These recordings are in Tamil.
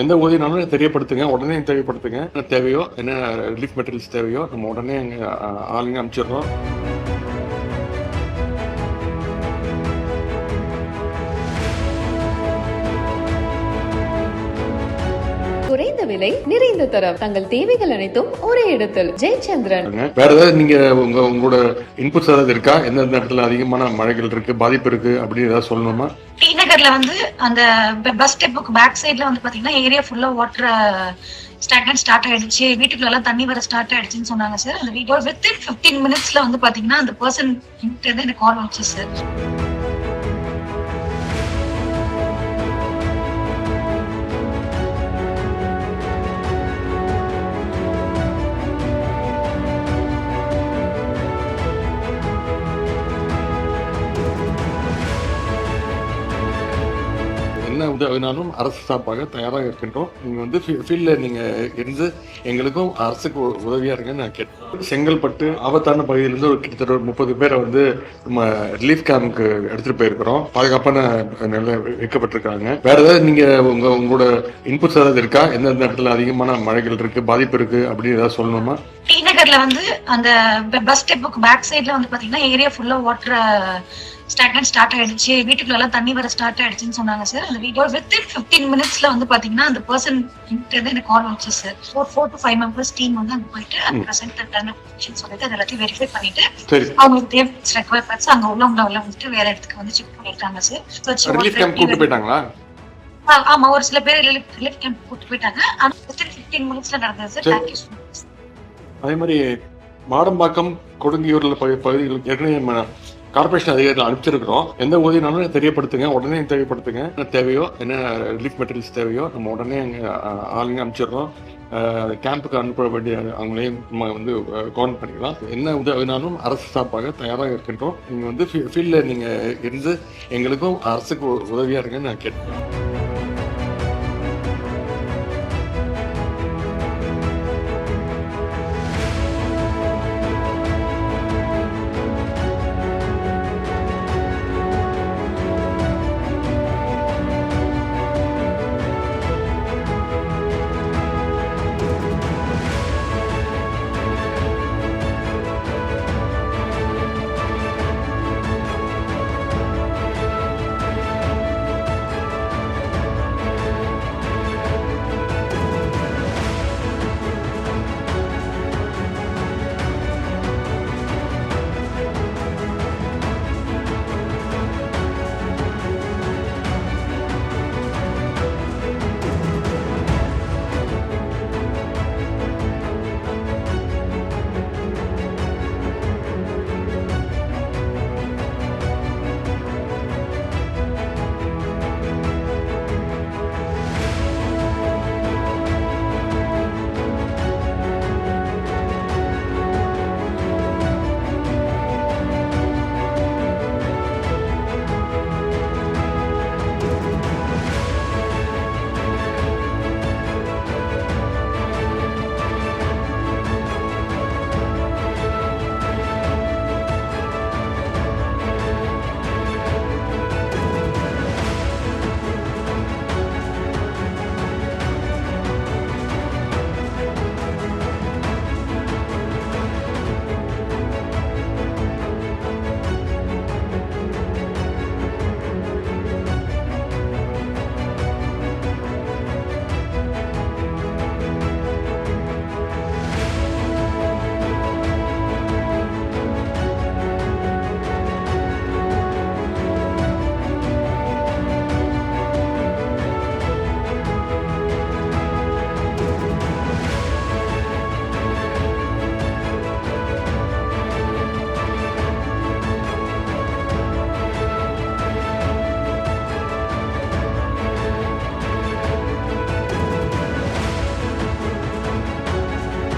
எந்த உதவினாலும் தெரியப்படுத்துங்க. உடனே தெரியப்படுத்துங்க. என்ன தேவையோ, என்ன ரிலீஃப் மெட்டீரியல்ஸ் தேவையோ, நம்ம உடனே அங்க ஆளுங்க அனுப்பிச்சிடுறோம். குறைந்த விலை, நிறைந்த தரம். தங்கள் தேவைகள் அனைத்தும் ஒரே இடத்தில். ஜெயச்சந்திரன். வேற ஏதாவது நீங்க உங்களோட இன்புட்ஸ் ஏதாவது இருக்கா? எந்தெந்த இடத்துல அதிகமான மழைகள் இருக்கு, பாதிப்பு இருக்கு அப்படின்னு ஏதாவது சொல்லணுமா? டி நகர்ல வந்து அந்த பஸ் ஸ்டெப்புக்கு பேக் சைட்ல வந்து பாத்தீங்கன்னா ஏரியா ஃபுல்லா வாட்டர் ஸ்டாக்னட் ஸ்டார்ட் ஆயிடுச்சு, வீட்டுக்குள்ள எல்லாம் தண்ணி வர ஸ்டார்ட் ஆயிடுச்சுன்னு சொன்னாங்க சார். அந்த வீடியோ வித்தின் 15 மினிட்ஸ்ல வந்து பாத்தீங்கன்னா அந்த பர்சன் கிட்ட இருந்து எனக்கு கால் வந்துச்சு சார். என்ன உதவினாலும் அரசு சார்பாக தயாராக இருக்கின்றோம். நீங்க வந்து ஃபீல்ட்ல நீங்க இருந்து எங்களுக்கும் அரசுக்கு உதவியா இருங்கன்னு நான் கேட்டேன். செங்கல்பட்டு ஆபத்தான பகுதியிலிருந்து ஒரு கிட்டத்தட்ட ஒரு 30 பேரை வந்து நம்ம ரிலீஃப் கேம்புக்கு எடுத்துட்டு போயிருக்கிறோம். பாதுகாப்பான நிலை வைக்கப்பட்டிருக்காங்க. வேற ஏதாவது நீங்க உங்களோட இன்புட்ஸ் ஏதாவது இருக்கா? எந்தெந்த இடத்துல அதிகமான மழைகள் இருக்கு, பாதிப்பு இருக்கு அப்படின்னு ஏதாவது சொல்லணுமா? டி நகர்ல வந்து அந்த பஸ் ஸ்டெப்புக்கு பேக் சைட்ல வந்து பாத்தீங்கன்னா ஏரியா ஃபுல்லா வாட்டர் ஸ்டாக்னட் ஸ்டார்ட் ஆயிடுச்சு, வீட்டுக்குள்ள எல்லாம் தண்ணி வர ஸ்டார்ட் ஆயிடுச்சுன்னு சொன்னாங்க சார். அந்த வீடியோ வித்தின் 15 மினிட்ஸ்ல வந்து பாத்தீங்கன்னா அந்த பர்சன் கிட்ட இருந்து எனக்கு கால் வந்துச்சு சார். 4 to 5 மெம்பர்ஸ் டீம் வந்து அங்க போயிட்டு அந்த பிரசன்ட் சொல்லிட்டு அதை எல்லாத்தையும் வெரிஃபை பண்ணிட்டு அவங்களுக்கு தேவை ரெக்வயர்மெண்ட்ஸ் அங்க உள்ள வந்துட்டு வேற இடத்துக்கு வந்து செக் பண்ணிருக்காங்க சார். ரிலீஃப் கேம்ப் கூட்டிட்டு போயிட்டாங்களா? ஆமா, ஒரு சில பேர் ரிலீஃப் கேம்ப் கூட்டிட்டு போயிட்டாங்க. ஆனா வித்தின் 15 மினிட்ஸ்ல நடந்தது சார். Thank you so much. அதே மாதிரி மாடம்பாக்கம், கொடுங்கியூர்ல பகுதிகள் ஏற்கனவே கார்பரேஷன் அதிகாரிகள் அனுப்பிச்சிருக்கிறோம். எந்த உதவினாலும் தெரியப்படுத்துங்க. உடனே தெரியப்படுத்துங்க. என்ன தேவையோ, என்ன ரிலீஃப் மெட்டீரியல்ஸ் தேவையோ, நம்ம உடனே அங்க ஆளுங்க அனுப்பிச்சிடுறோம். கேம்புக்கு அனுப்ப வேண்டிய அவங்களையும் நம்ம வந்து கவுண்ட் பண்ணிக்கலாம். என்ன உதவினாலும் அரசு சார்பாக தயாராக இருக்கின்றோம். நீங்க வந்து ஃபீல்ட்ல நீங்க இருந்து எங்களுக்கும் அரசுக்கு உதவியா இருங்கன்னு நான் கேட்டேன்.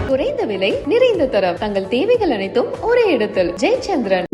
குறைந்த விலை, நிறைந்த தரம். தங்கள் தேவைகள் அனைத்தும் ஒரே இடத்தில். ஜெயச்சந்திரன்.